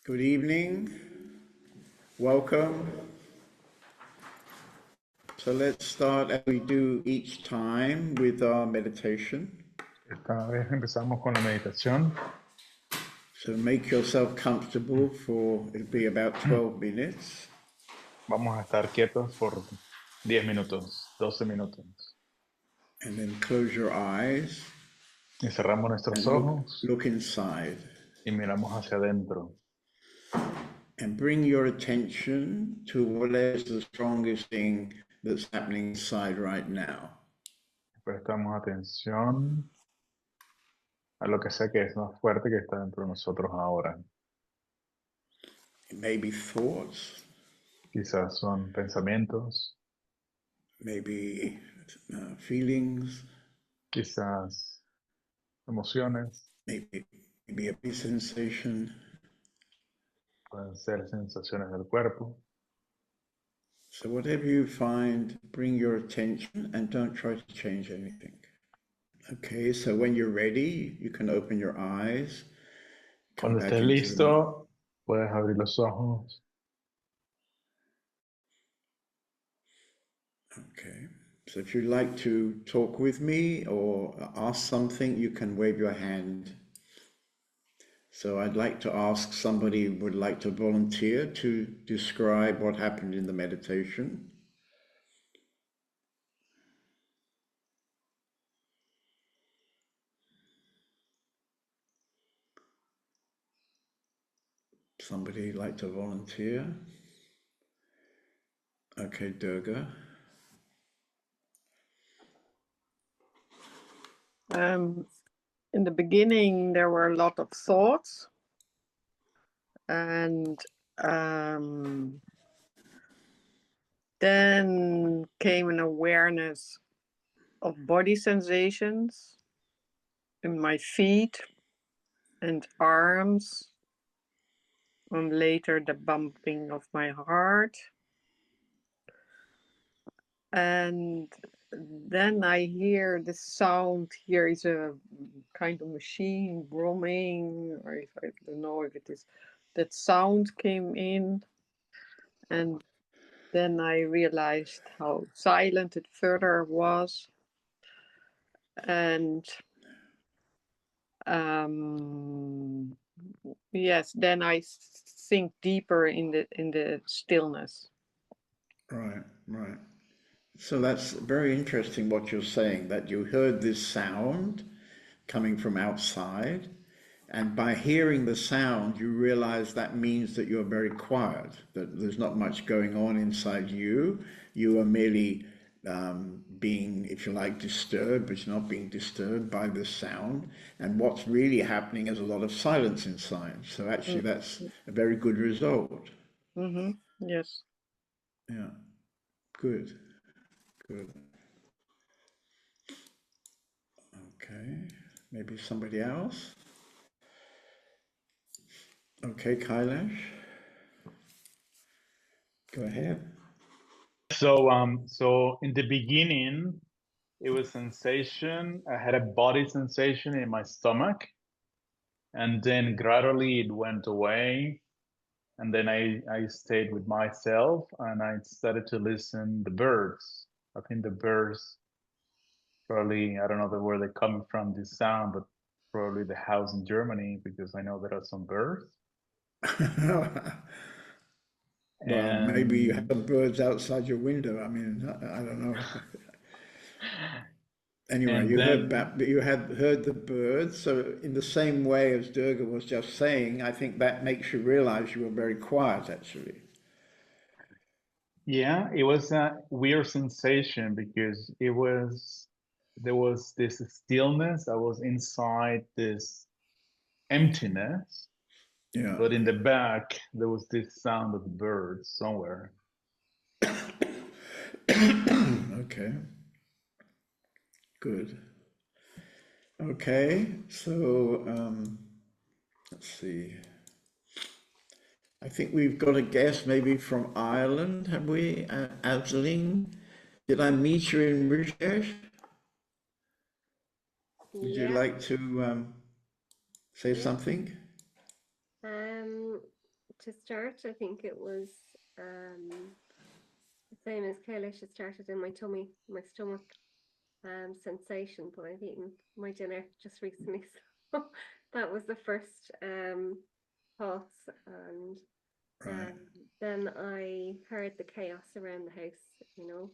Good evening, welcome. So let's start as we do each time with our meditation. Esta vez empezamos con la meditación. So make yourself comfortable it'll be about 12 minutes. Vamos a estar quietos por 10 minutos, 12 minutos. And then close your eyes Y cerramos nuestros and ojos look inside. y miramos hacia adentro. And bring your attention to what is the strongest thing that's happening inside right now. Prestamos atención a lo que sé que es más fuerte que está dentro de nosotros ahora. It may be thoughts, Quizás son pensamientos, maybe feelings, quizás emociones, maybe a sensation. pueden ser sensaciones del cuerpo. So whatever you find, bring your attention and don't try to change anything. Okay, so when you're ready, you can open your eyes. Cuando estés listo, puedes abrir los ojos. Okay, so if you'd like to talk with me or ask something, you can wave your hand. So I'd like to ask somebody would like to volunteer to describe what happened in the meditation. Somebody like to volunteer? Okay, Durga. In the beginning, there were a lot of thoughts, and then came an awareness of body sensations in my feet and arms, and later the bumping of my heart. And then I hear the sound. Here is a kind of machine brumming, or if I don't know if it is. That sound came in, and then I realized how silent it further was. And yes, then I sink deeper in the stillness. Right, right. So that's very interesting what you're saying, that you heard this sound coming from outside, and by hearing the sound, you realize that means that you're very quiet, that there's not much going on inside you. You are merely being, if you like, disturbed, but you're not being disturbed by this sound. And what's really happening is a lot of silence inside. So actually, that's a very good result. Mm-hmm. Yes. Yeah, good. Good. Okay, maybe somebody else. Okay, Kailash, go ahead. So in the beginning, it was sensation. I had a body sensation in my stomach, and then gradually it went away. And then I stayed with myself, and I started to listen the birds. I think the birds probably, I don't know where they're coming from, this sound, but probably the house in Germany, because I know there are some birds. Well, maybe you have birds outside your window. I mean, I don't know. Anyway, And you then, you had heard the birds. So in the same way as Durga was just saying, I think that makes you realize you were very quiet, actually. yeah, it was a weird sensation because there was this stillness. I was inside this emptiness, Yeah. but in the back, there was this sound of birds somewhere. Okay. Good. Okay. So let's see. I think we've got a guest maybe from Ireland, have we? Aisling? Did I meet you in Rishikesh? Would you Yeah. like to say something? to start, I think it was the same as Kayla. It started in my tummy, my stomach sensation, but I've eaten my dinner just recently. So that was the first thoughts. And Right. then I heard the chaos around the house, you know,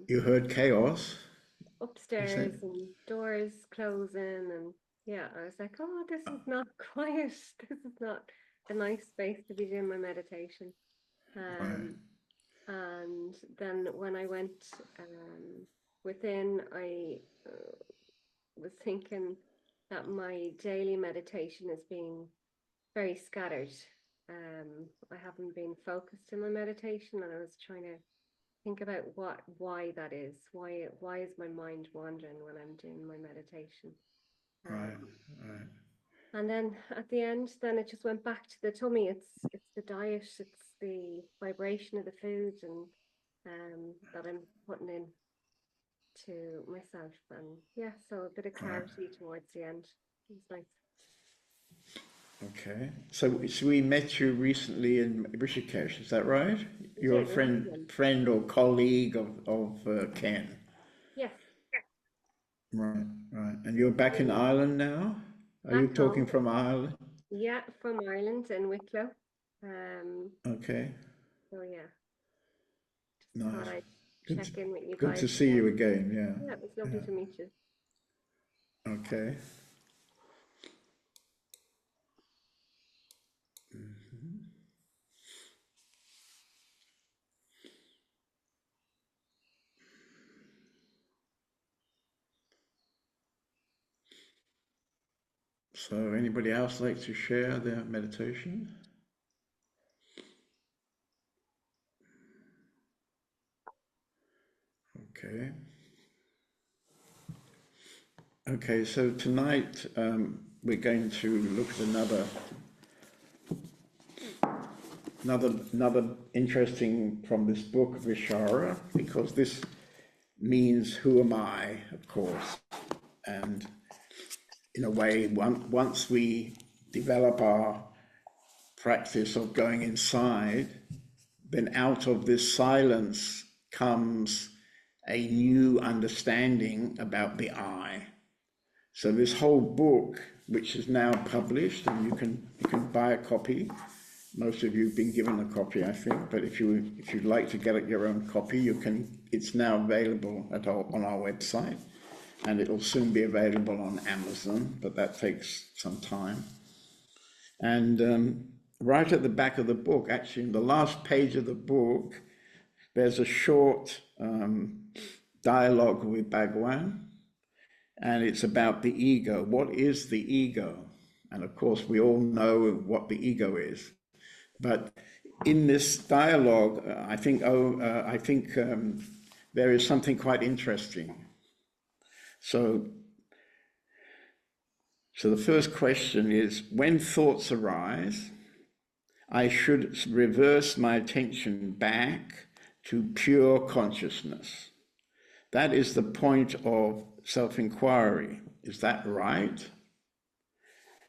You heard chaos, you upstairs said? and doors closing. And yeah, I was like, oh, this is not quiet. This is not a nice space to be doing my meditation. Right. And then when I went within, I was thinking that my daily meditation is being very scattered. I haven't been focused in my meditation, and I was trying to think about why that is. Why is my mind wandering when I'm doing my meditation? Right. Right. And then at the end, then it just went back to the tummy. It's the diet, it's the vibration of the food, and that I'm putting in to myself. And yeah, so a bit of Right. clarity towards the end. It was nice. Okay. So we met you recently in Rishikesh, is that right? We You're a did last one. friend or colleague of Ken. Yes. Right, right. And you're back in Ireland now? Are you Back talking home. from Ireland? Yeah, from Ireland in Wicklow. Okay, So yeah, just thought nice. I'd Good check in with you good guys to see you again. again, Yeah, it was yeah. lovely Yeah. to meet you. Okay. So anybody else like to share their meditation? Okay. Okay, so tonight we're going to look at another interesting from this book, Vichara, because this means who am I, of course. And in a way, once we develop our practice of going inside, then out of this silence comes a new understanding about the I. So this whole book, which is now published, and you can buy a copy. Most of you have been given a copy, I think. But if you'd like to get your own copy, you can. It's now available on our website, and it'll soon be available on Amazon. But that takes some time. And right at the back of the book, actually, in the last page of the book, there's a short dialogue with Bhagwan. And it's about the ego. What is the ego? And of course, we all know what the ego is. But in this dialogue, I think there is something quite interesting. So the first question is, when thoughts arise, I should reverse my attention back to pure consciousness. That is the point of self-inquiry. Is that right?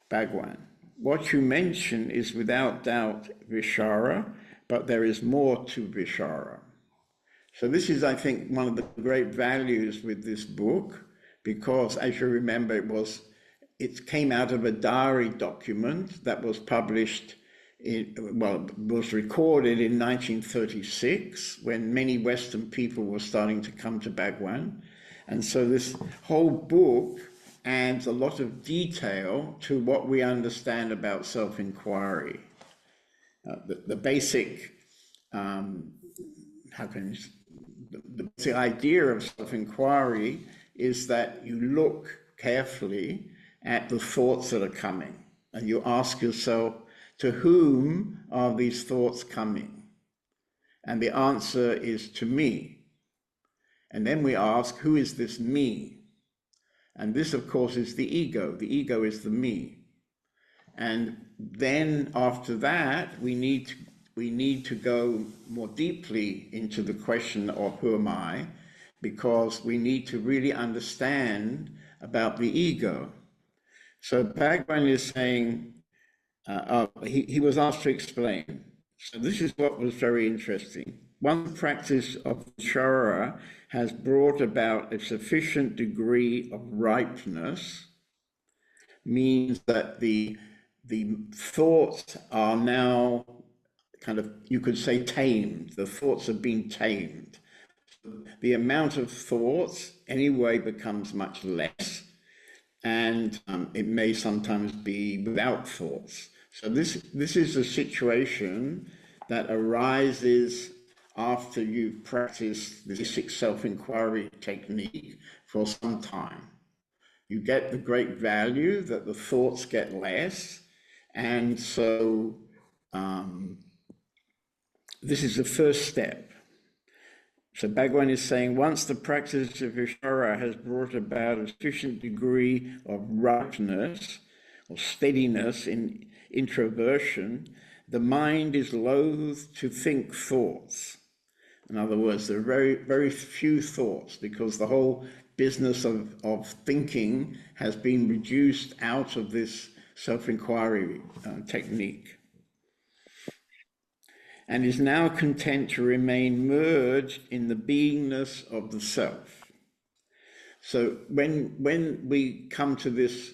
Bhagwan. What you mention is without doubt Vichara, but there is more to Vichara. So this is, I think, one of the great values with this book, because as you remember, it came out of a diary document that was published was recorded in 1936 when many Western people were starting to come to Bhagwan. And so this whole book adds a lot of detail to what we understand about self-inquiry. The basic, the idea of self-inquiry is that you look carefully at the thoughts that are coming and you ask yourself, to whom are these thoughts coming? And the answer is to me. And then we ask, who is this me? And this, of course, is the ego. The ego is the me. And then after that, we need to go more deeply into the question of who am I, because we need to really understand about the ego. So Bhagwan is saying, he was asked to explain. So this is what was very interesting. One practice of Vichara has brought about a sufficient degree of ripeness, means that the thoughts are now kind of, you could say, tamed. The thoughts have been tamed. The amount of thoughts anyway becomes much less, and it may sometimes be without thoughts. So this is a situation that arises after you've practiced the basic self-inquiry technique for some time. You get the great value that the thoughts get less, and so this is the first step. So Bhagwan is saying, once the practice of Vichara has brought about a sufficient degree of ripeness or steadiness in introversion, the mind is loath to think thoughts. In other words, there are very, very few thoughts, because the whole business of thinking has been reduced out of this self-inquiry technique, and is now content to remain merged in the beingness of the self. So when we come to this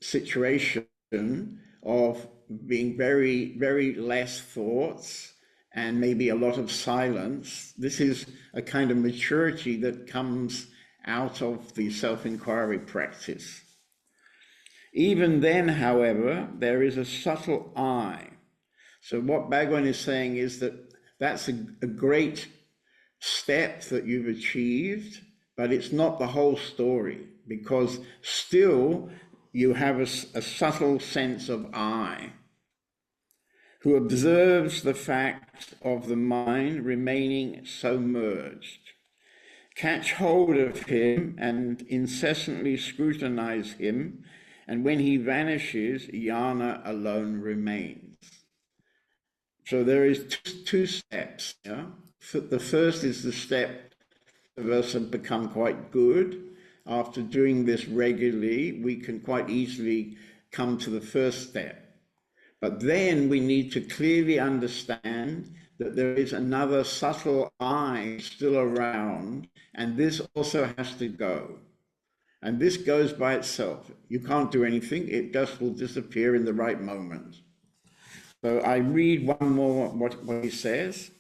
situation of being very, very less thoughts and maybe a lot of silence, this is a kind of maturity that comes out of the self-inquiry practice. Even then, however, there is a subtle I. So what Bhagwan is saying is that that's a great step that you've achieved, but it's not the whole story, because still you have a subtle sense of I, who observes the fact of the mind remaining so merged. Catch hold of him and incessantly scrutinize him, and when he vanishes, jnana alone remains. So there is two steps. Yeah? The first is the step of us have become quite good. After doing this regularly, we can quite easily come to the first step. But then we need to clearly understand that there is another subtle I still around, and this also has to go. And this goes by itself. You can't do anything. It just will disappear in the right moment. So I read one more what he says.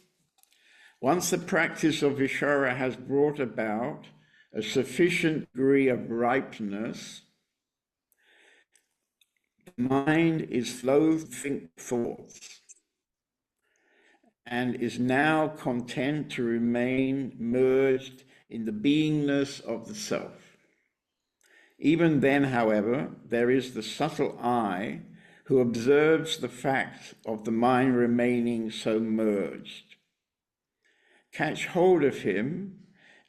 Once the practice of Vichara has brought about a sufficient degree of ripeness, the mind is loath to think thoughts and is now content to remain merged in the beingness of the self. Even then, however, there is the subtle I who observes the fact of the mind remaining so merged. Catch hold of him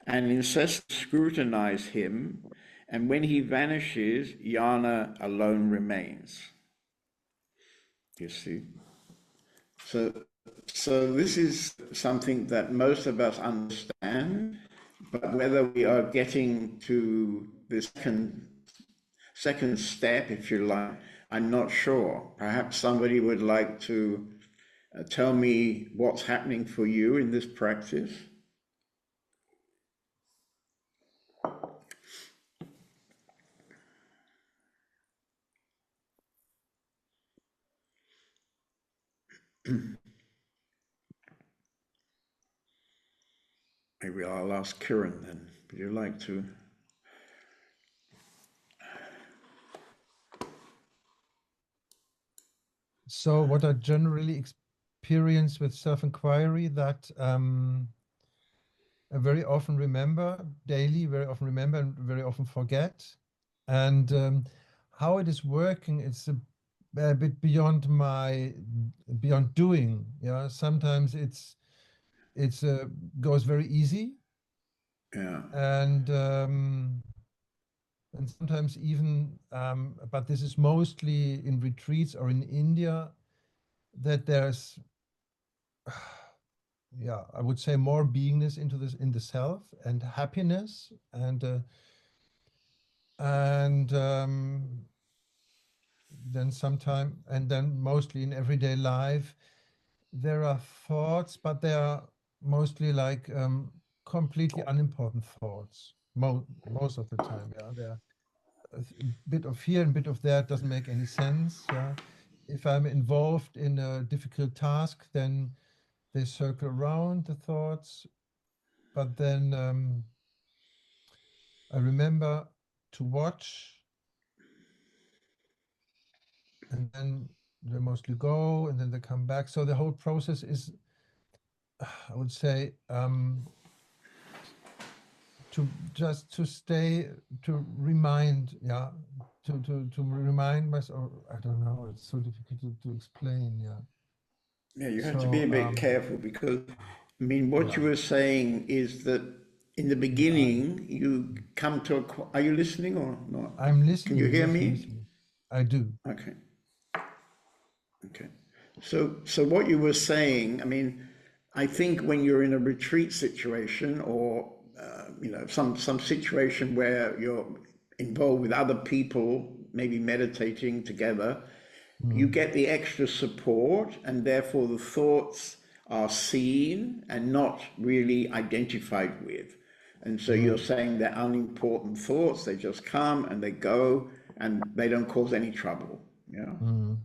and incessantly scrutinize him, and when he vanishes, jnana alone remains. You see? So this is something that most of us understand, but whether we are getting to this second step, if you like, I'm not sure. Perhaps somebody would like to tell me what's happening for you in this practice. Maybe I'll ask Kiran then. Would you like to? So what I generally experience with self-inquiry, that I very often remember daily, very often remember and very often forget. And how it is working, it's a bit beyond doing. Yeah, sometimes it's goes very easy. Yeah. And sometimes even, but this is mostly in retreats or in India, that there's, yeah, I would say more beingness into this, in the self, and happiness, and then then mostly in everyday life, there are thoughts, but they are mostly like completely unimportant thoughts. Most of the time, yeah. They're a bit of here and a bit of that doesn't make any sense. Yeah. If I'm involved in a difficult task, then they circle around the thoughts. But then I remember to watch, and then they mostly go, and then they come back. So the whole process is, I would say, to remind, yeah, to remind myself. I don't know. It's so difficult to explain. Yeah. Yeah, you have to be So a bit careful because, I mean, what yeah, you were saying is that in the the eye. beginning you come to a. Are you listening or not? I'm Can you listening. hear Yes, I'm me? listening. I do. Okay. Okay. So what you were saying, I mean, I think when you're in a retreat situation or some situation where you're involved with other people, maybe meditating together, you Mm, get the extra support, and therefore the thoughts are seen and not really identified with. And so you're right. saying they're unimportant thoughts; they just come and they go, and they don't cause any trouble. Yeah. Mm,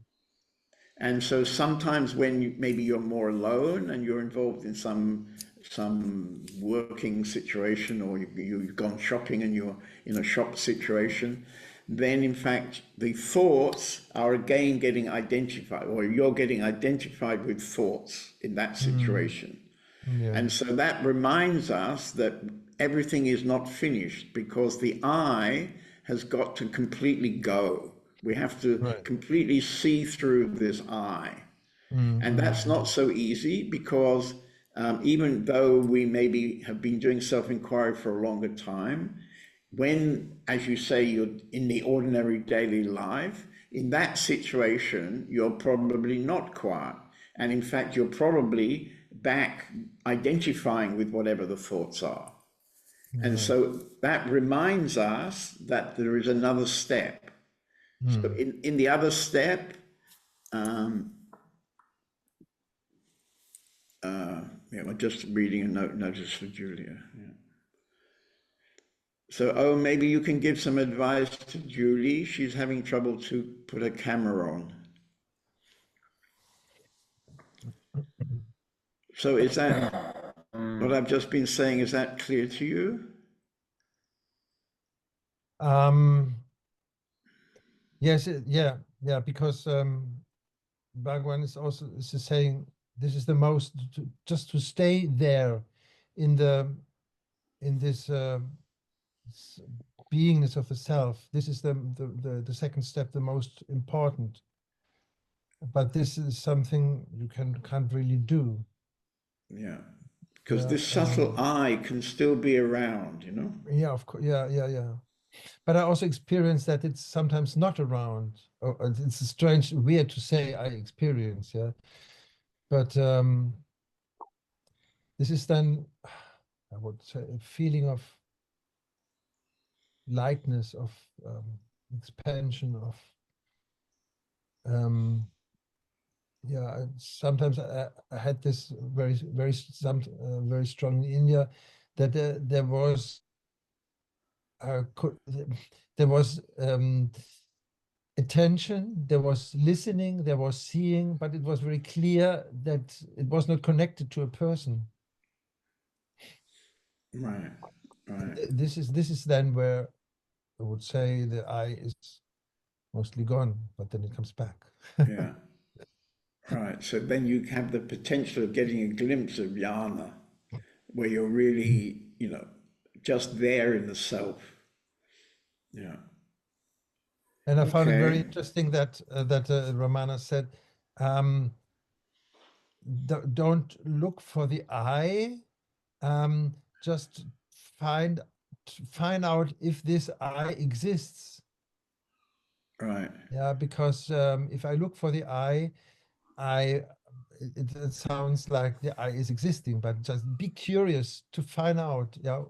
And so sometimes when maybe you're more alone and you're involved in some working situation, or you've gone shopping and you're in a shop situation, then in fact the thoughts are again getting identified, or you're getting identified with thoughts in that mm, situation. yeah. And so that reminds us that everything is not finished because the I has got to completely go. We have to Right. completely see through this I. Mm, And mm, that's not so easy because even though we maybe have been doing self-inquiry for a longer time, when, as you say, you're in the ordinary daily life, in that situation, you're probably not quiet. And in fact, you're probably back identifying with whatever the thoughts are. And right. so that reminds us that there is another step. So Mm. in the other step, um, yeah, I'm just reading a notice for Julia. Yeah. So, oh, maybe you can give some advice to Julie. She's having trouble to put her camera on. So is that what I've just been saying? Is that clear to you? Um, yes, yeah, because Bhagwan is saying this is the most just to stay there in this beingness of the self. This is the second step, the most important. But this is something you can't really do. Yeah. Because Yeah, this subtle I can still be around, you know? yeah, of course, yeah. But I also experience that it's sometimes not around. It's strange, weird to say I experience, yeah. But this is then, I would say, a feeling of lightness, of expansion, of yeah. Sometimes I had this very strong in India, that there was there was attention, there was listening, there was seeing, but it was very clear that it was not connected to a person. Right, right. This is then where I would say the I is mostly gone, but then it comes back. Yeah, right. So then you have the potential of getting a glimpse of jhana, where you're really, just there in the self. Yeah. And I found it very Okay. interesting that Ramana said, um, don't look for the I, just find find out if this I exists. Right. Yeah, because if I look for the I it sounds like the I is existing, but just be curious to find out, yeah,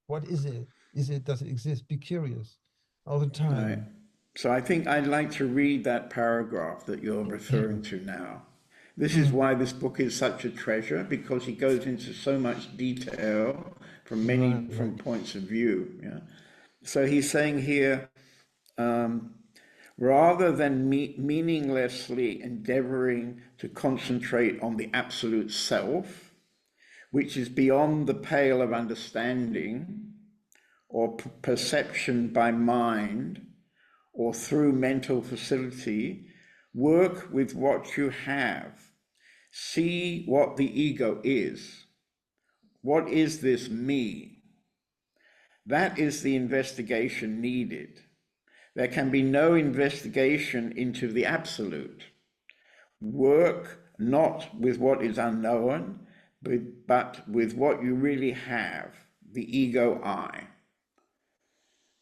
what is it? Does it exist? Be curious all the Right. time. So I think I'd like to read that paragraph that you're referring to now. This is why this book is such a treasure, because he goes into so much detail from many different points of view. Yeah. So he's saying here, rather than meaninglessly endeavoring to concentrate on the absolute self, which is beyond the pale of understanding or perception by mind or through mental facility, work with what you have. See what the ego is. What is this me? That is the investigation needed. There can be no investigation into the absolute. Work not with what is unknown, but with what you really have, the ego I.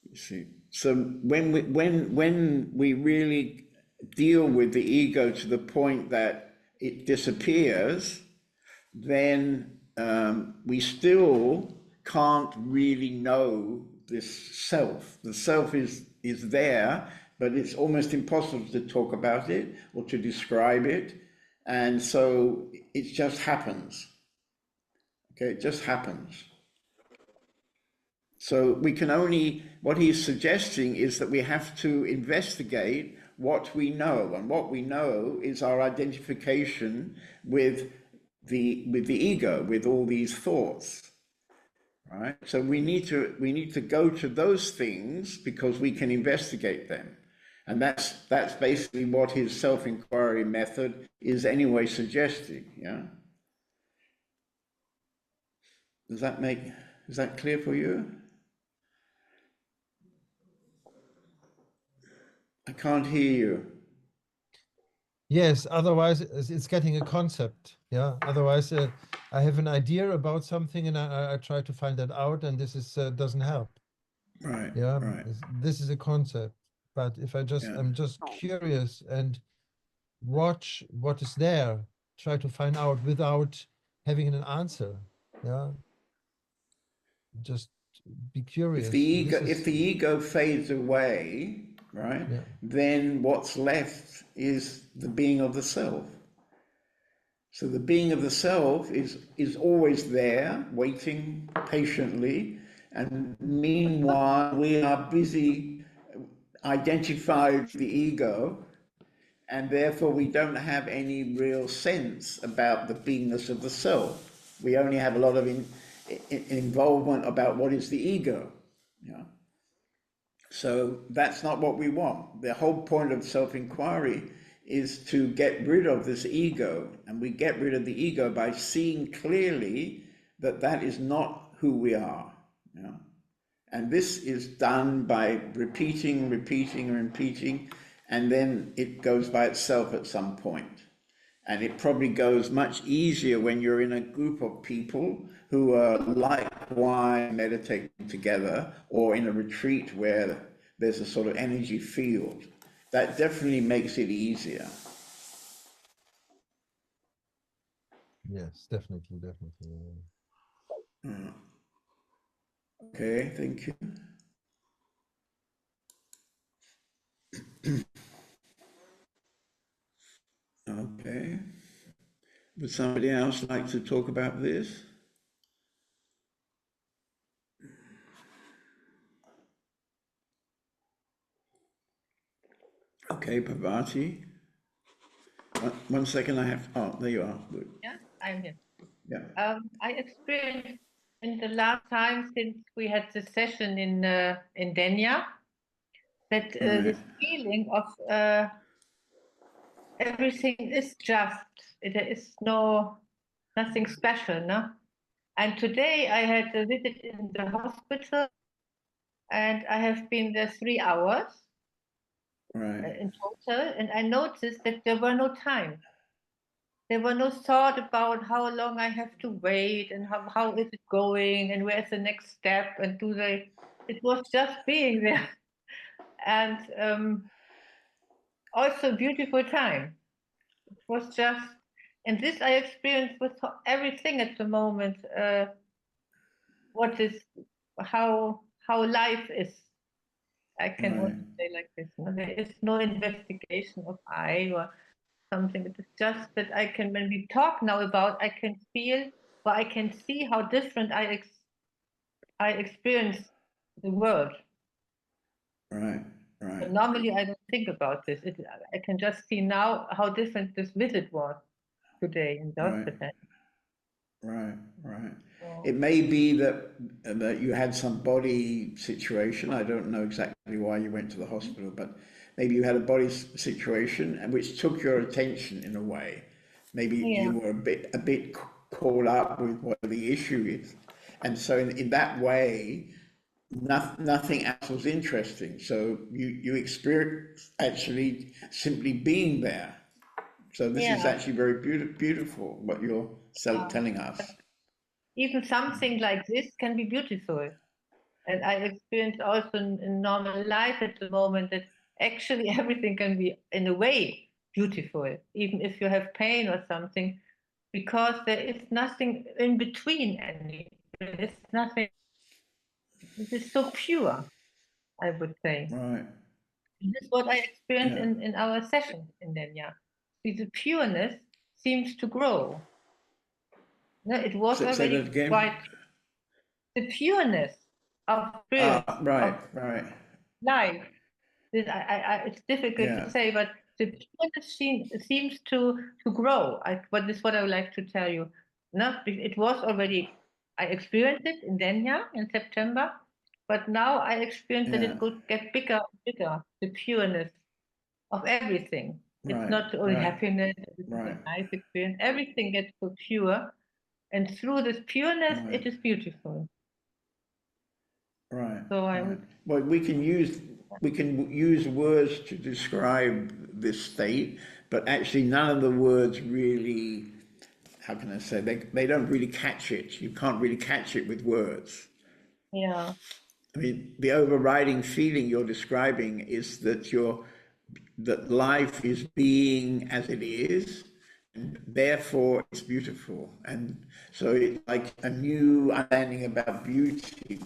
You see, so when we really deal with the ego to the point that it disappears, then we still can't really know this self. The self is there, but it's almost impossible to talk about it or to describe it. And so it just happens. Okay, it just happens. So we can only, what he's suggesting is that we have to investigate what we know. And what we know is our identification with the ego, with all these thoughts. Right? So we need to go to those things because we can investigate them. And that's basically what his self-inquiry method is anyway suggesting. Yeah. Is that clear for you? I can't hear you. Yes, otherwise it's getting a concept. Yeah, otherwise I have an idea about something and I try to find that out, and this is doesn't help. Right. Yeah, Right. this is a concept. But if I'm just curious and watch what is there, try to find out without having an answer. Yeah, just be curious. If the ego fades away, right, yeah. then what's left is the being of the self. So the being of the self is always there, waiting patiently, and meanwhile we are busy identifying the ego, and therefore we don't have any real sense about the beingness of the self. We only have a lot of involvement about what is the ego. Yeah. So that's not what we want. The whole point of self-inquiry is to get rid of this ego, and we get rid of the ego by seeing clearly that that is not who we are. Yeah? And this is done by repeating, and then it goes by itself at some point. And it probably goes much easier when you're in a group of people who are likewise meditating together, or in a retreat where there's a sort of energy field. That definitely makes it easier. Yes, definitely. Okay, thank you. Okay. Would somebody else like to talk about this? Okay, Parvati. One second, I have. Oh, there you are. Good. Yeah, I'm here. Yeah. I experienced in the last time since we had the session in Denya that this feeling of everything is just, there is nothing special, no? And today I had a visit in the hospital, and I have been there 3 hours in total, and I noticed that there were no time. There were no thought about how long I have to wait and how is it going and where's the next step and it was just being there. And also beautiful time. It was just, and this I experienced with everything at the moment, how life is. I can Right. only say like this. No, there is no investigation of I or something. It is just that I can, when we talk now about, I can feel, or I can see how different I experience the world. Right. And normally I don't think about this. I can just see now how different this visit was today in the hospital. Right. So, It may be that you had some body situation. I don't know exactly why you went to the hospital, but maybe you had a body situation and which took your attention in a way. Maybe yeah. you were a bit caught up with what the issue is, and so in that way, nothing else was interesting. So you experience actually simply being there. So this is Yeah. actually very beautiful what you're telling us. Even something like this can be beautiful. And I experience also in normal life at the moment that actually everything can be, in a way, beautiful, even if you have pain or something, because there is nothing in between any. There is nothing. It is so pure, I would say. Right. This is what I experienced Yeah. in our session in Denya. The pureness seems to grow. No, it was Say that already again. quite the pureness of spirit, of Right. life. It's difficult Yeah. to say, but the pureness seems to grow. But this is what I would like to tell you. No, it was already, I experienced it in Denya in September, but now I experience that Yeah. it could get bigger and bigger, the pureness of everything. It's Right. not only happiness, it's a Right. nice experience. Everything gets so pure. And through this pureness, Right. it is beautiful. Right. So I Right. would, Well, we can use words to describe this state, but actually none of the words really, how can I say, they don't really catch it. You can't really catch it with words. yeah, I mean, the overriding feeling you're describing is that life is being as it is, and therefore it's beautiful. And so it's like a new understanding about beauty.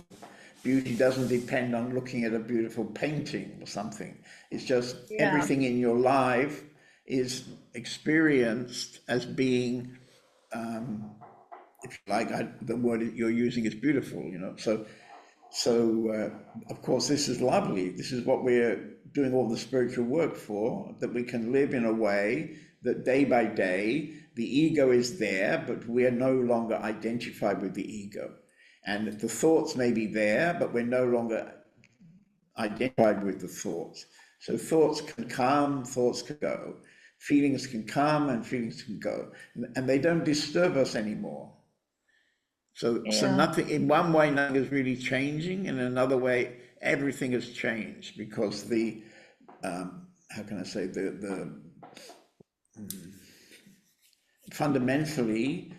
Beauty doesn't depend on looking at a beautiful painting or something. It's just yeah, everything in your life is experienced as being, if you like, the word you're using is beautiful, you know. So, of course, this is lovely. This is what we're doing all the spiritual work for, that we can live in a way that day by day, the ego is there, but we're no longer identified with the ego. And the thoughts may be there, but we're no longer identified with the thoughts. So thoughts can come, thoughts can go. Feelings can come and feelings can go. And they don't disturb us anymore. So yeah, nothing, in one way, nothing is really changing. In another way, everything has changed because how can I say, fundamentally,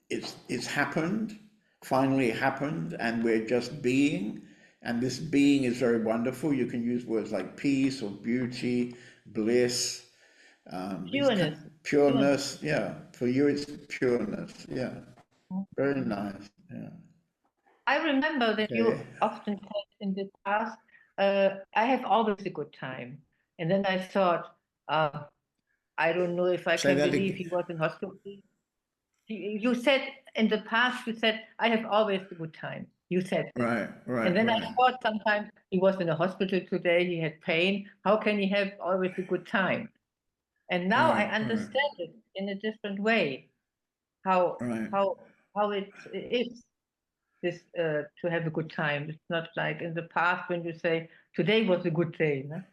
it's happened, finally happened, and we're just being. And this being is very wonderful. You can use words like peace or beauty, bliss, pureness. pureness. Yeah, for you it's pureness. Yeah, very nice. Yeah. I remember that you Okay. often said in the past, I have always a good time. And then I thought, I don't know if I Say can that believe again. he was in hospital. You said in the past, you said, I have always a good time. You said that. And then I Right. thought sometimes he was in a hospital today, he had pain. How can he have always a good time? And now I Right. understand it in a different way, how Right. how it is this to have a good time. It's not like in the past when you say today was a good day, no?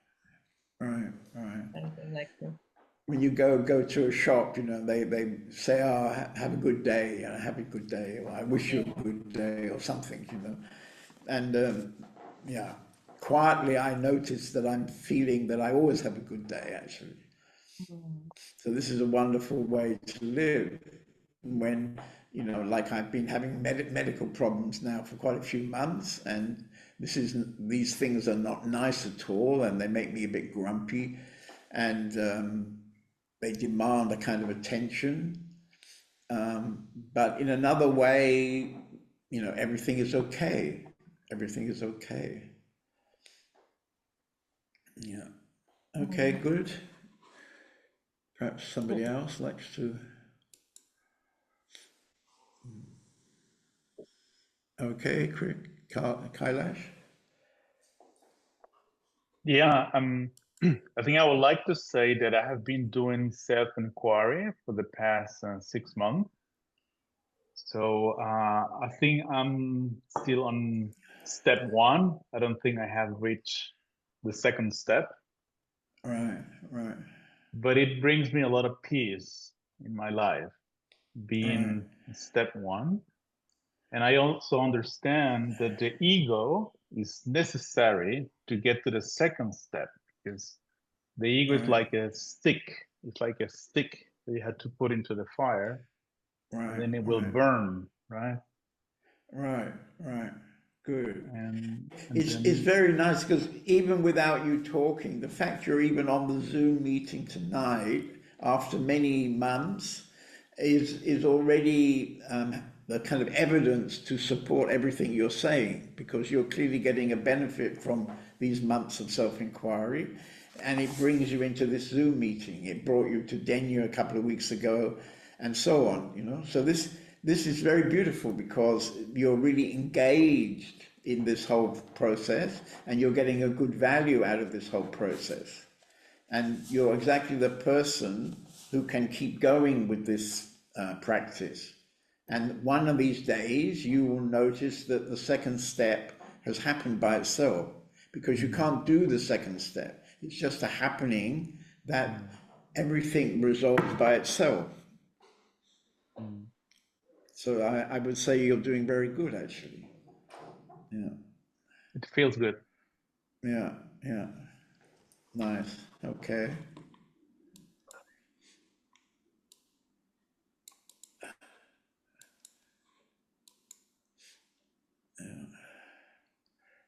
Right. Something like this. When you go to a shop, you know, they say, "Oh, have a good day," and "Have a good day," or "I wish you a good day," or something, you know. And yeah, quietly I notice that I'm feeling that I always have a good day, actually. Mm. So this is a wonderful way to live. When, you know, like I've been having medical problems now for quite a few months, and these things are not nice at all, and they make me a bit grumpy, and they demand a kind of attention. But in another way, you know, everything is okay. Everything is okay. Yeah. Okay, good. Perhaps somebody else likes to. Okay, Kailash. Yeah, I think I would like to say that I have been doing self-inquiry for the past 6 months. So I think I'm still on step one. I don't think I have reached the second step, Right, right, but it brings me a lot of peace in my life, being step one. And I also understand that the ego is necessary to get to the second step, because the ego is like a stick. It's like a stick that you had to put into the fire, and right, then it will right, burn, right? right, right. Good. And It's then very nice because even without you talking, the fact you're even on the Zoom meeting tonight after many months is already the kind of evidence to support everything you're saying, because you're clearly getting a benefit from these months of self-inquiry, and it brings you into this Zoom meeting. It brought you to Denya a couple of weeks ago, and so on. So this is very beautiful because you're really engaged in this whole process, and you're getting a good value out of this whole process, and you're exactly the person who can keep going with this practice. And one of these days you will notice that the second step has happened by itself, because you can't do the second step. It's just a happening that everything resolves by itself. So I would say you're doing very good, actually. Yeah, it feels good. yeah, yeah. Nice. Okay.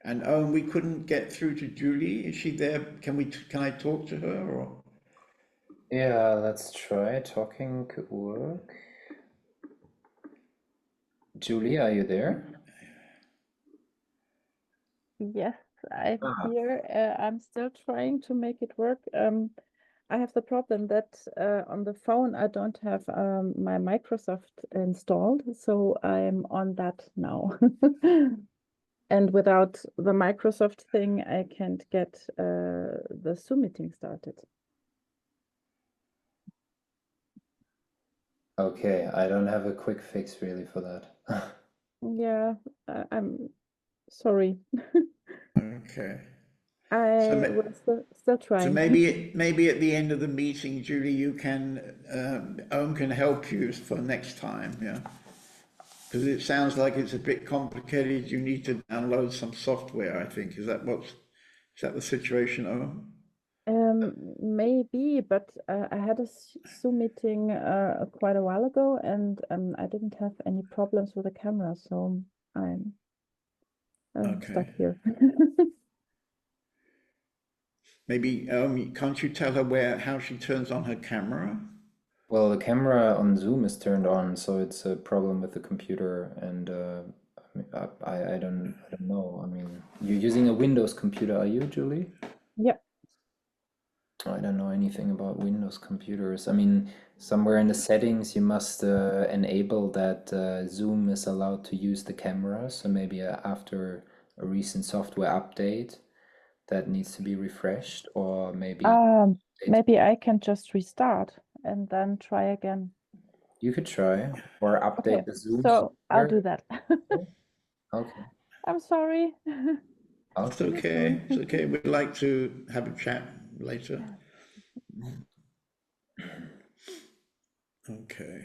And we couldn't get through to Julie. Is she there? Can I talk to her or? Yeah, let's try. Talking could work. Julie, are you there? Yes, I'm Ah. here. I'm still trying to make it work. I have the problem that on the phone I don't have my Microsoft installed, so I'm on that now. And without the Microsoft thing, I can't get the Zoom meeting started. Okay, I don't have a quick fix really for that. Yeah, I'm sorry. Okay. I So, will still so trying. maybe at the end of the meeting, Julie, you can can help you for next time. Yeah. Because it sounds like it's a bit complicated. You need to download some software, I think. Is that the situation, Owen? Maybe, but I had a Zoom meeting quite a while ago, and I didn't have any problems with the camera, so I'm stuck Okay. here. Maybe can't you tell her how she turns on her camera? Well, the camera on Zoom is turned on, so it's a problem with the computer, and I don't know. I mean, you're using a Windows computer, are you, Julie? Yeah. I don't know anything about Windows computers. I mean, somewhere in the settings, you must enable that Zoom is allowed to use the camera. So maybe after a recent software update, that needs to be refreshed, or maybe Maybe I can just restart and then try again. you could try or Okay, update the Zoom so I'll do software. that. Okay. I'm sorry. It's Okay. okay. It's okay. We'd like to have a chat later. Okay.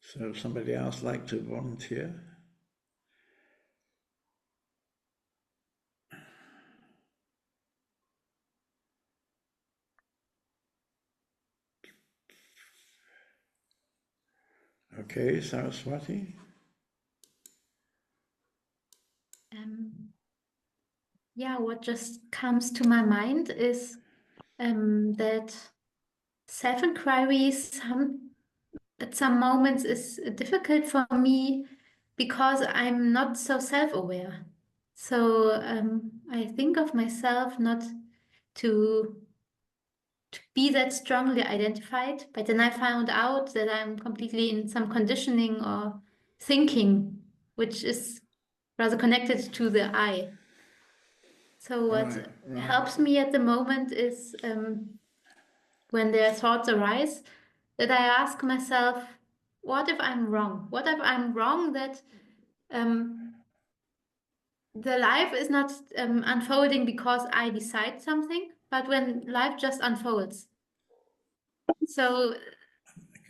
So somebody else like to volunteer? Okay, Saraswati. Yeah, what just comes to my mind is that self-inquiry at some moments is difficult for me because I'm not so self-aware. So I think of myself not to be that strongly identified, but then I found out that I'm completely in some conditioning or thinking, which is rather connected to the I. So what helps me at the moment is when their thoughts arise, that I ask myself, what if I'm wrong? What if I'm wrong that the life is not unfolding because I decide something, but when life just unfolds. So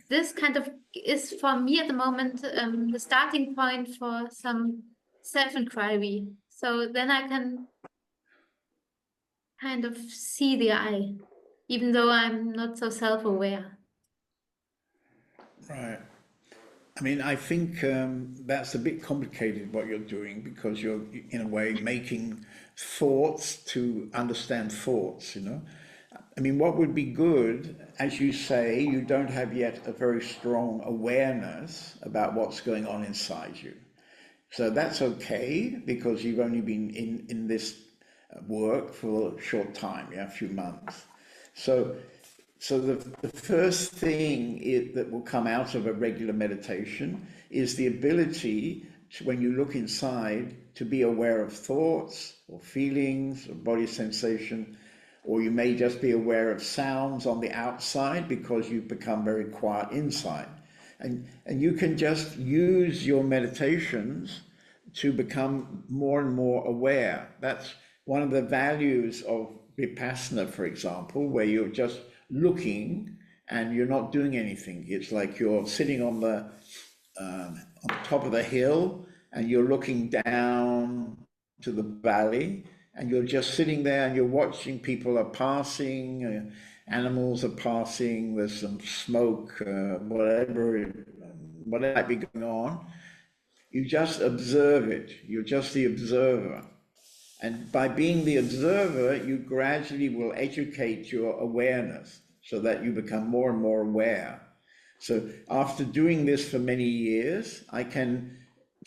this kind of is for me at the moment the starting point for some self-inquiry. So then I can kind of see the I, even though I'm not so self-aware. Right. I mean, I think that's a bit complicated what you're doing, because you're in a way making thoughts to understand thoughts, you know. I mean, what would be good, as you say, you don't have yet a very strong awareness about what's going on inside you. So that's okay, because you've only been in this work for a short time, yeah, a few months. So the first thing that will come out of a regular meditation is the ability to, when you look inside, to be aware of thoughts or feelings or body sensation, or you may just be aware of sounds on the outside because you've become very quiet inside. And you can just use your meditations to become more and more aware. That's one of the values of Vipassana, for example, where you're just looking and you're not doing anything. It's like you're sitting on the top of the hill and you're looking down to the valley, and you're just sitting there and you're watching people are passing, animals are passing, there's some smoke, whatever might be going on. You just observe it. You're just the observer. And by being the observer, you gradually will educate your awareness so that you become more and more aware. So after doing this for many years,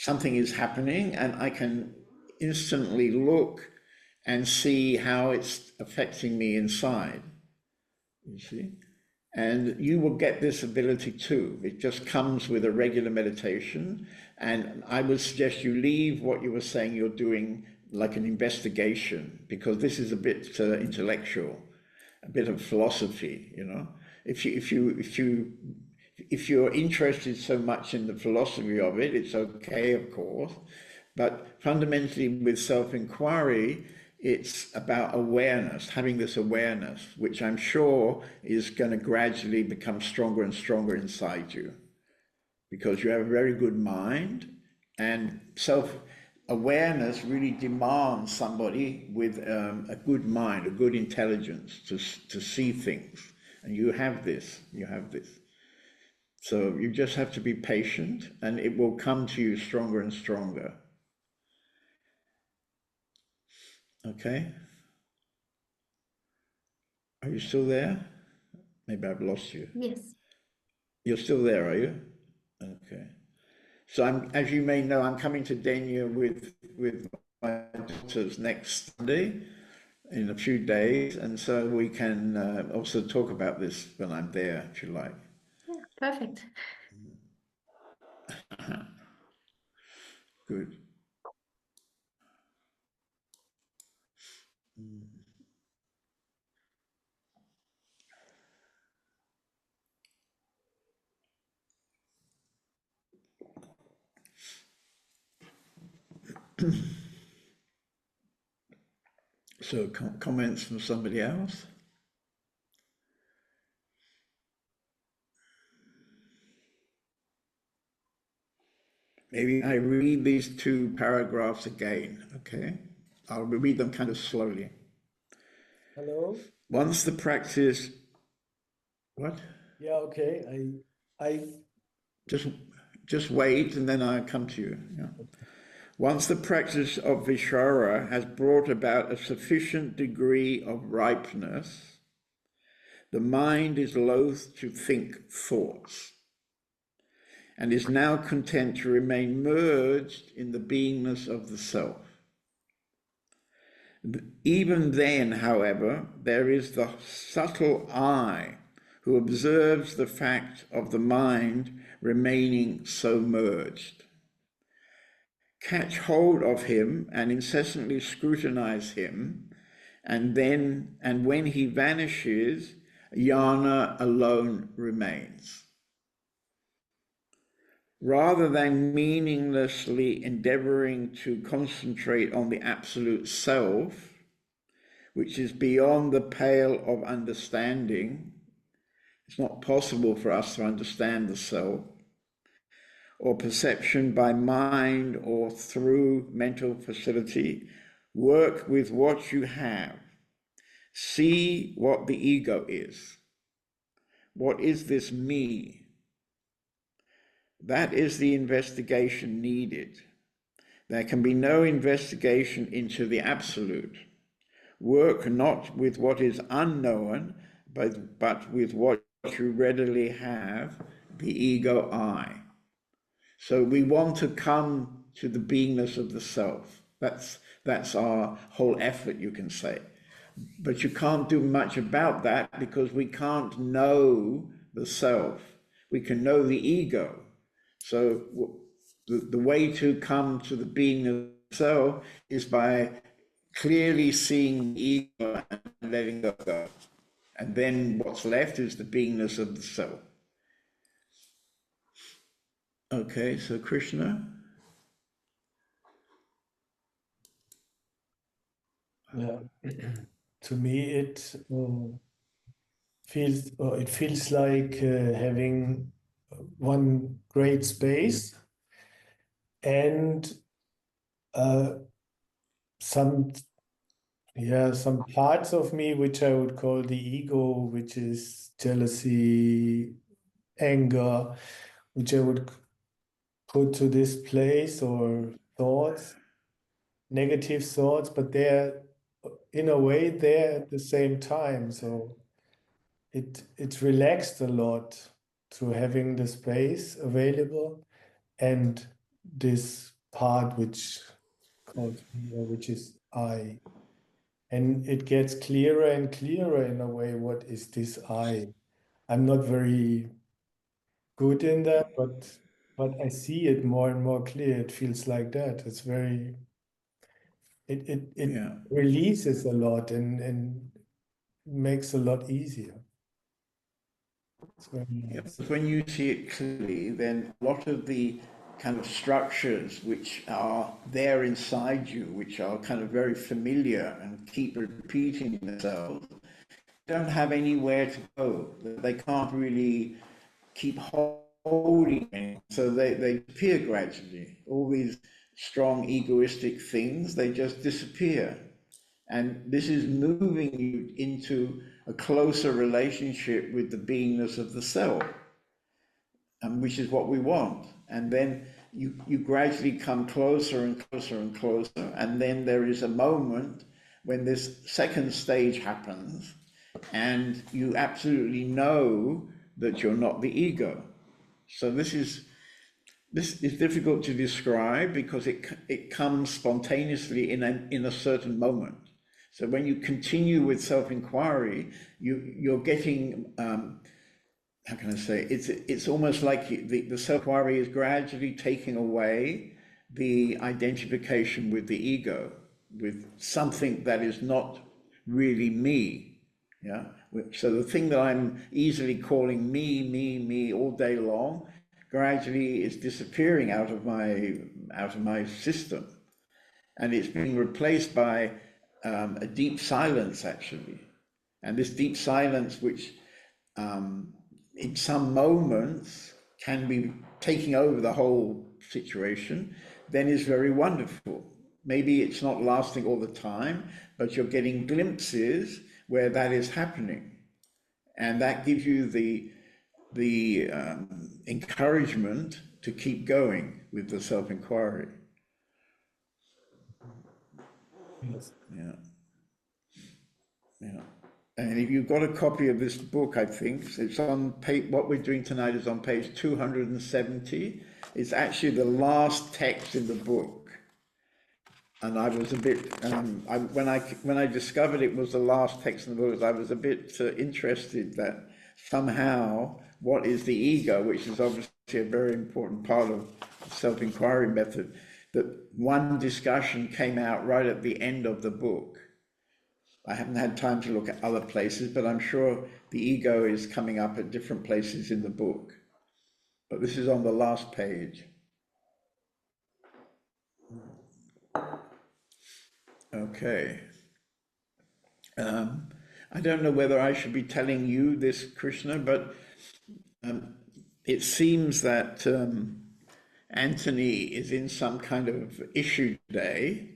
something is happening and I can instantly look and see how it's affecting me inside, you see. And you will get this ability too. It just comes with a regular meditation. And I would suggest you leave what you were saying you're doing like an investigation, because this is a bit intellectual, a bit of philosophy, you know. If you're interested so much in the philosophy of it, it's okay, of course. But fundamentally with self-inquiry, it's about awareness, having this awareness, which I'm sure is going to gradually become stronger and stronger inside you, because you have a very good mind, and self-awareness really demands somebody with a good mind, a good intelligence to see things. And you have this. So you just have to be patient and it will come to you stronger and stronger. Okay? Are you still there? Maybe I've lost you. Yes. You're still there, are you? Okay. So as you may know, I'm coming to Denia with my daughters next Sunday in a few days, and so we can also talk about this when I'm there, if you like. Yeah, perfect. Good. So comments from somebody else? Maybe I read these two paragraphs again, okay? I'll read them kind of slowly. Hello? Once the practice, what? Yeah, okay. I Just wait and then I'll come to you. Yeah. Once the practice of Vichara has brought about a sufficient degree of ripeness, the mind is loath to think thoughts and is now content to remain merged in the beingness of the self. Even then, however, there is the subtle I who observes the fact of the mind remaining so merged. Catch hold of him and incessantly scrutinize him, and when he vanishes, jnana alone remains. Rather than meaninglessly endeavoring to concentrate on the absolute self, which is beyond the pale of understanding, it's not possible for us to understand the self, or perception by mind or through mental facility, work with what you have. See what the ego is. What is this me? That is the investigation needed. There can be no investigation into the absolute. Work not with what is unknown, but with what you readily have, the ego I. So we want to come to the beingness of the self. That's our whole effort, you can say. But you can't do much about that because we can't know the self. We can know the ego. So the way to come to the being of the self is by clearly seeing the ego and letting it go. And then what's left is the beingness of the self. Okay, so Krishna? Yeah. To me, it feels like having one great space and uh, some some parts of me which I would call the ego, which is jealousy, anger, which I would put to this place, or thoughts, negative thoughts, but they're in a way there at the same time. So it's relaxed a lot through having the space available and this part which calls me, or which is I. And it gets clearer and clearer in a way, what is this I? I'm not very good in that, but I see it more and more clear. It feels like that. It's very it Yeah. releases a lot and makes a lot easier. It's very Yeah, nice. but when you see it clearly, then a lot of the kind of structures which are there inside you, which are kind of very familiar and keep repeating themselves, don't have anywhere to go. They can't really keep holding it. So they disappear gradually. All these strong egoistic things, they just disappear. And this is moving you into a closer relationship with the beingness of the self, which is what we want. And then you gradually come closer and closer and closer. And then there is a moment when this second stage happens and you absolutely know that you're not the ego. So this is difficult to describe because it comes spontaneously in a certain moment. So when you continue with self-inquiry, you're getting how can I say, it's almost like the self-inquiry is gradually taking away the identification with the ego, with something that is not really me. Yeah. So the thing that I'm easily calling me all day long gradually is disappearing out of my system, and it's being replaced by a deep silence actually, and this deep silence, which in some moments can be taking over the whole situation, then is very wonderful. Maybe it's not lasting all the time, but you're getting glimpses where that is happening. And that gives you the encouragement to keep going with the self-inquiry. Yeah. Yeah. And if you've got a copy of this book, I think it's on page, what we're doing tonight is on page 270. It's actually the last text in the book. And I was a bit, when I discovered it was the last text in the book, I was a bit interested that somehow what is the ego, which is obviously a very important part of the self-inquiry method, that one discussion came out right at the end of the book. I haven't had time to look at other places, but I'm sure the ego is coming up at different places in the book. But this is on the last page. Okay. I don't know whether I should be telling you this, Krishna, but it seems that Anthony is in some kind of issue today.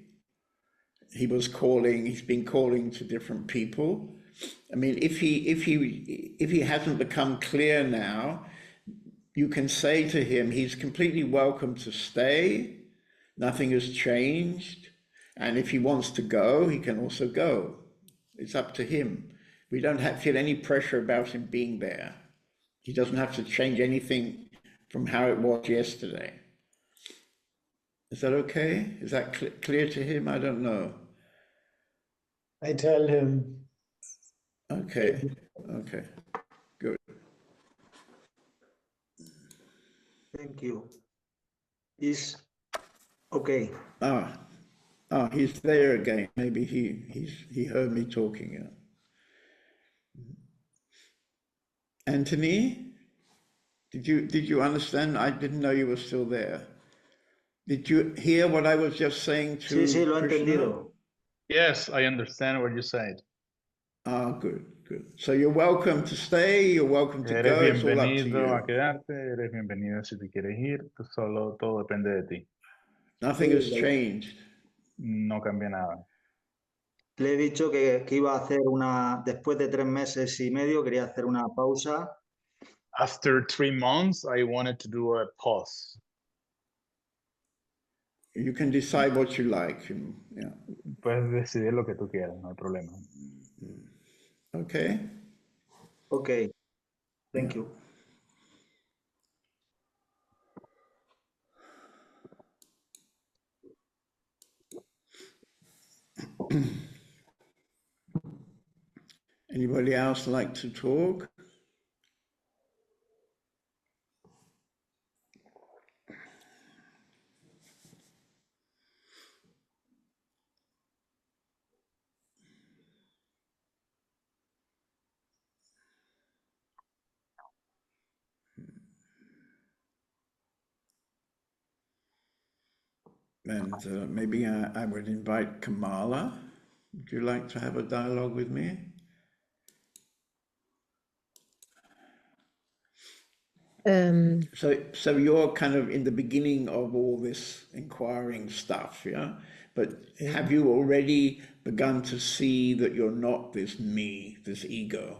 He's been calling to different people. I mean, if he hasn't become clear now, you can say to him, he's completely welcome to stay. Nothing has changed. And if he wants to go, he can also go. It's up to him. We don't feel any pressure about him being there. He doesn't have to change anything from how it was yesterday. Is that okay? Is that clear to him? I don't know. I tell him. Okay, okay, good. Thank you. Is okay. He's there again. Maybe he heard me talking. Yeah. Anthony, did you understand? I didn't know you were still there. Did you hear what I was just saying to Sí, lo he Krishna? entendido. Yes, I understand what you said. Good. So you're welcome to stay, you're welcome to go, it's all up to Bienvenido a you. quedarte, eres bienvenido si te quieres ir, todo depende de ti. Nothing has changed. No cambia nada. Le he dicho que iba a hacer después de 3 meses y medio, quería hacer una pausa. After 3 months, I wanted to do a pause. You can decide what you like. Yeah. Puedes decidir lo que tú quieras, no hay problema. Okay. Okay. Thank you. Anybody else like to talk? And maybe I would invite Kamala. Would you like to have a dialogue with me? So you're kind of in the beginning of all this inquiring stuff, yeah? But have you already begun to see that you're not this me, this ego?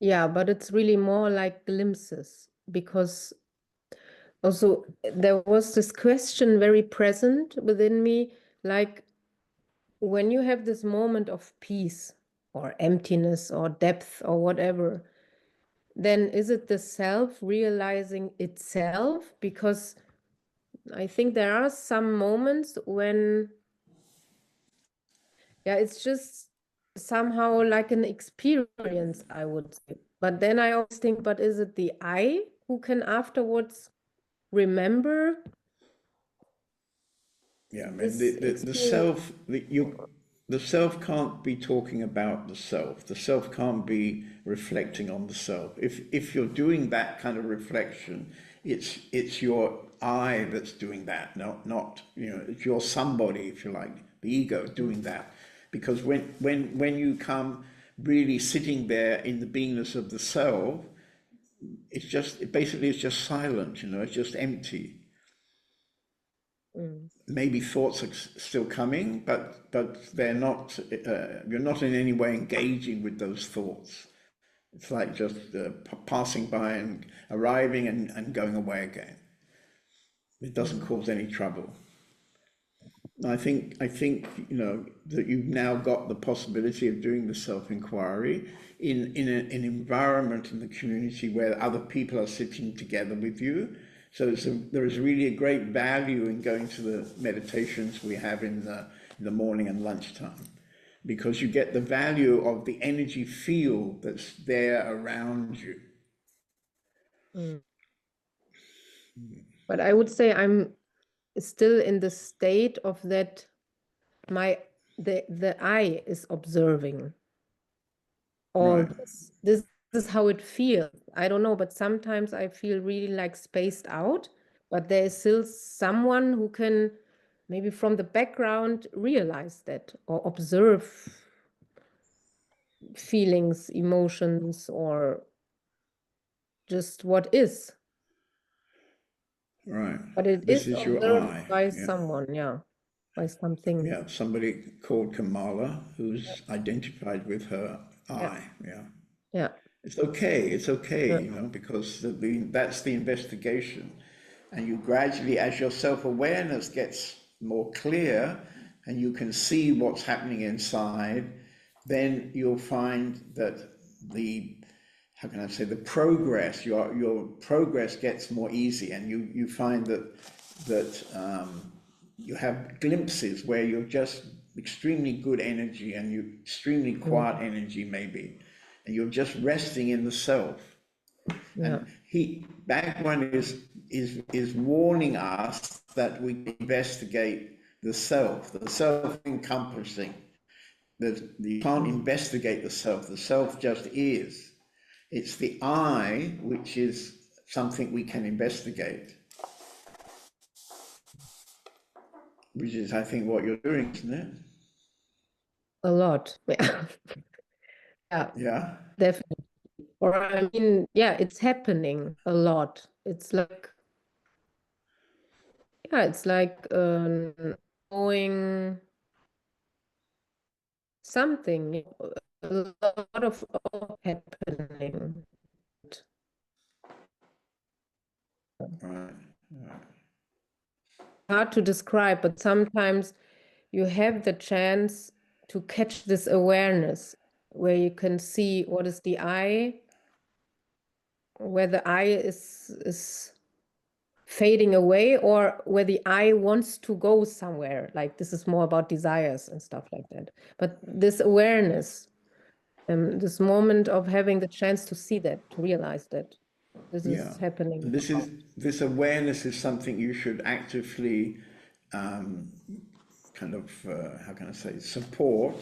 Yeah, but it's really more like glimpses, because also there was this question very present within me, like when you have this moment of peace or emptiness or depth or whatever, then is it the self realizing itself? Because I think there are some moments when, yeah, it's just somehow like an experience, I would say. But then I always think, but is it the I who can afterwards remember? Yeah, I mean, the self can't be talking about the self. The self can't be reflecting on the self. If you're doing that kind of reflection, it's your I that's doing that, not it's your somebody, if you like, the ego doing that. Because when you come really sitting there in the beingness of the self, it's just silent, it's just empty. Maybe thoughts are still coming, but they're not. You're not in any way engaging with those thoughts. It's like just passing by and arriving and going away again. It doesn't cause any trouble. I think you know that you've now got the possibility of doing the self-inquiry in an environment in the community where other people are sitting together with you. So there is really a great value in going to the meditations we have in the morning and lunchtime, because you get the value of the energy field that's there around you. But I would say I'm still in the state of that the I is observing all Right. this. This is how it feels. I don't know, but sometimes I feel really like spaced out, but there is still someone who can maybe from the background realize that or observe feelings, emotions, or just what is. Right. But it This is is your observed I. by Yeah. someone, yeah, by something. Yeah. Somebody called Kamala who's identified with her Yeah. I. Yeah. Yeah. It's okay. It's okay, Yeah. you know, because that's the investigation. And you gradually, as your self-awareness gets more clear and you can see what's happening inside, then you'll find that how can I say, the progress, your progress gets more easy, and you find that you have glimpses where you're just extremely good energy and you extremely quiet energy maybe, and you're just resting in the self. Yeah. And Bhagwan is warning us that we investigate the self-encompassing. That you can't investigate the self just is. It's the I which is something we can investigate, which is, I think, what you're doing, isn't it? A lot. Yeah. Yeah, Yeah. definitely. Or I mean, yeah, it's happening a lot. It's like, yeah, it's like knowing something, a lot of happening. Right. Hard to describe, but sometimes you have the chance to catch this awareness where you can see what is the I, where the I is fading away, or where the I wants to go somewhere. Like this is more about desires and stuff like that. But this awareness, this moment of having the chance to see that, to realize that this Yeah. is happening. This awareness is something you should actively kind of how can I say, support,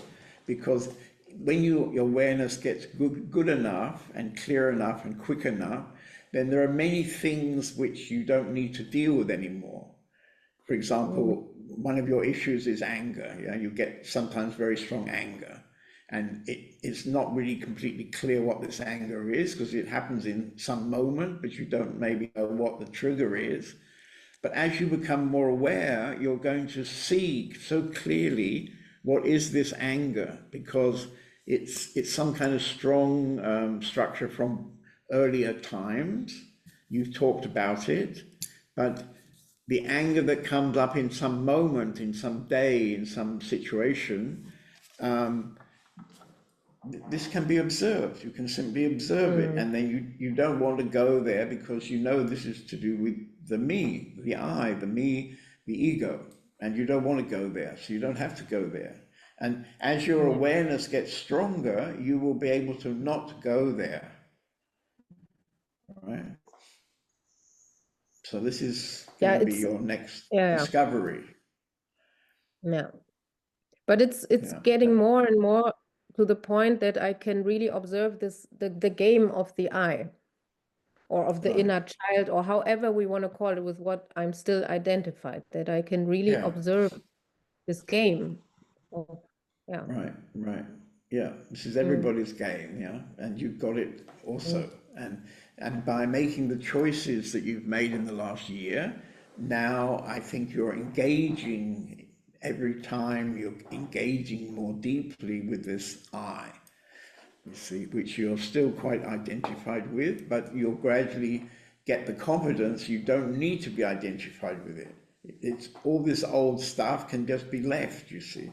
because when your awareness gets good enough and clear enough and quick enough, then there are many things which you don't need to deal with anymore. For example, one of your issues is anger. Yeah, you get sometimes very strong anger, and it's not really completely clear what this anger is, because it happens in some moment, but you don't maybe know what the trigger is. But as you become more aware, you're going to see so clearly what is this anger, because it's some kind of strong structure from earlier times. You've talked about it, but the anger that comes up in some moment, in some day, in some situation, this can be observed. You can simply observe it, and then you don't want to go there because you know this is to do with the me, the I, the me, the ego, and you don't want to go there, so you don't have to go there. And as your awareness gets stronger, you will be able to not go there. Right? So this is going to be your next discovery. Yeah. But it's getting more and more to the point that I can really observe this the game of the I, or of the inner child, or however we want to call it, with what I'm still identified, that I can really observe this game. Yeah. Right. Yeah, this is everybody's game, yeah, and you've got it also. And by making the choices that you've made in the last year, now I think you're engaging, every time you're engaging more deeply with this I, you see, which you're still quite identified with, but you'll gradually get the confidence you don't need to be identified with it. It's all this old stuff can just be left, you see.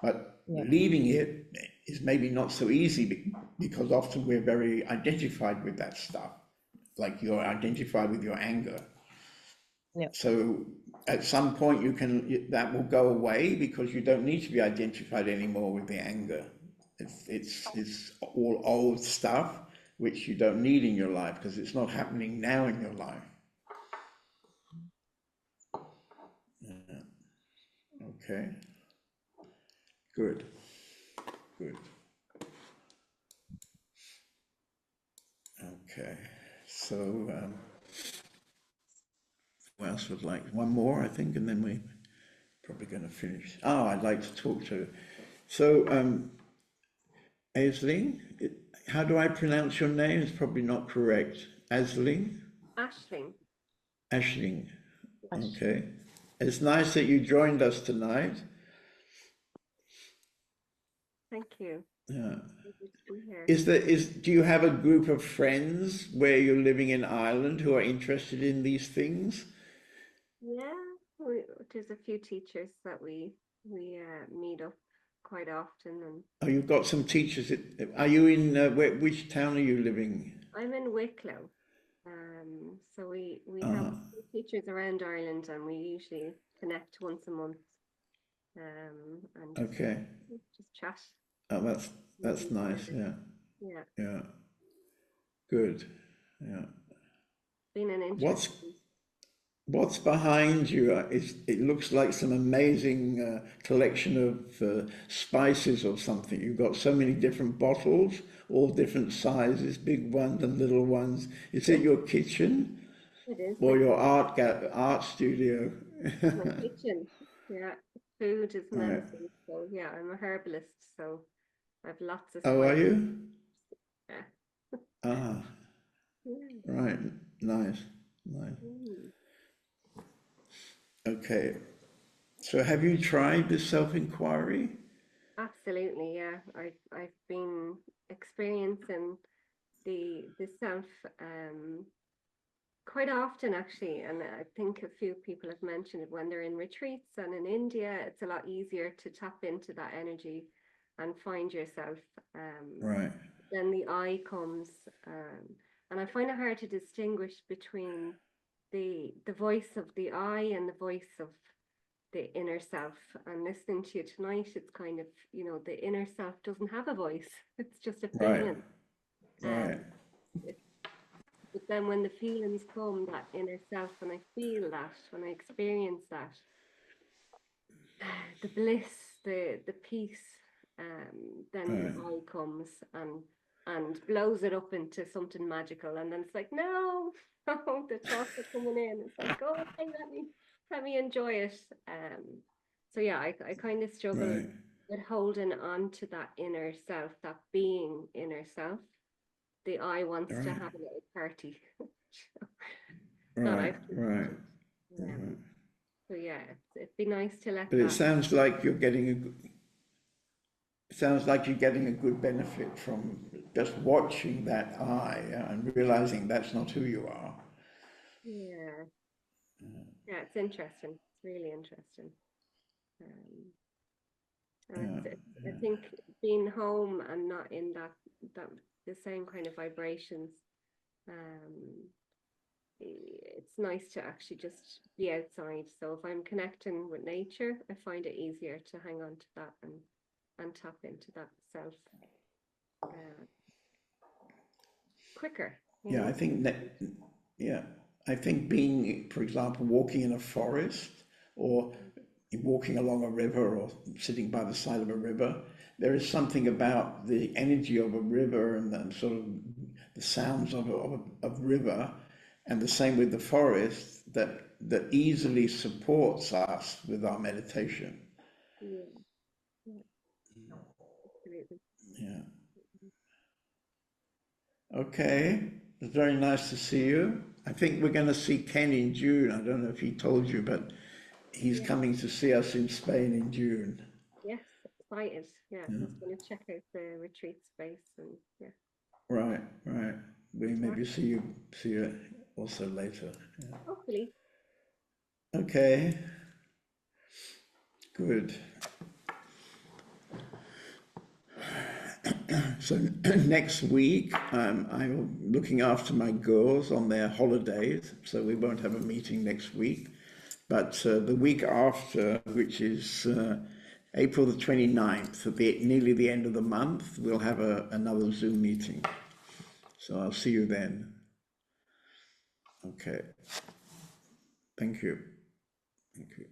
But Yeah. leaving it is maybe not so easy because often we're very identified with that stuff, like you're identified with your anger. Yeah. So at some point that will go away because you don't need to be identified anymore with the anger. It's all old stuff which you don't need in your life because it's not happening now in your life. Yeah. Okay. Good. Okay. So who else would like one more, I think, and then we're probably going to finish. I'd like to talk to. So Aisling, how do I pronounce your name? It's probably not correct. Aisling? Ashling. Aisling. Okay. It's nice that you joined us tonight. Thank you. Yeah. Good to be here. Do you have a group of friends where you're living in Ireland who are interested in these things? Yeah, there's a few teachers that we meet up quite often, and Oh, you've got some teachers. Are you in which town are you living? I'm in Wicklow. So we have teachers around Ireland, and we usually connect once a month. And Okay. just chat. Oh, that's nice. Yeah. Yeah. Yeah. Good. Yeah. Been an interesting. What's behind you? It looks like some amazing collection of spices or something. You've got so many different bottles, all different sizes, big ones and little ones. Is it your kitchen? It is. Or your art studio? My kitchen. Yeah. Food is Right. medicine. So yeah, I'm a herbalist, so I have lots of Oh, are spices. you? Yeah. Right. Nice. Okay. So have you tried the self-inquiry? Absolutely, yeah. I've been experiencing the self quite often actually, and I think a few people have mentioned it when they're in retreats, and in India it's a lot easier to tap into that energy and find yourself. Right. Then the I comes, and I find it hard to distinguish between the voice of the I and the voice of the inner self. And listening to you tonight, it's kind of, the inner self doesn't have a voice. It's just a feeling. Right. But then when the feelings come, that inner self, when I feel that, when I experience that, the bliss, the peace, then the I comes and blows it up into something magical. And then it's like, no, the thoughts are coming in. It's like, oh, let me enjoy it. So yeah, I kind of struggle with holding on to that inner self, that being inner self. The I wants to have a little party. Right. So yeah, it'd be nice to let But that. it sounds like you're getting a good benefit from just watching that I and realizing that's not who you are. Yeah, it's interesting. It's really interesting. I think being home and not in that the same kind of vibrations, it's nice to actually just be outside. So if I'm connecting with nature, I find it easier to hang on to that and tap into that self quicker. Yeah, I think that. Yeah, I think being, for example, walking in a forest or walking along a river or sitting by the side of a river, there is something about the energy of a river and the sort of the sounds of a river, and the same with the forest, that easily supports us with our meditation. Yeah. Okay, it's very nice to see you. I think we're going to see Ken in June. I don't know if he told you, but he's coming to see us in Spain in June. Yes, excited. Yeah, just going to check out the retreat space and yeah. Right. We maybe see you also later. Yeah. Hopefully. Okay, good. So next week, I'm looking after my girls on their holidays, so we won't have a meeting next week. But the week after, which is April the 29th, at nearly the end of the month, we'll have another Zoom meeting. So I'll see you then. Okay. Thank you. Thank you.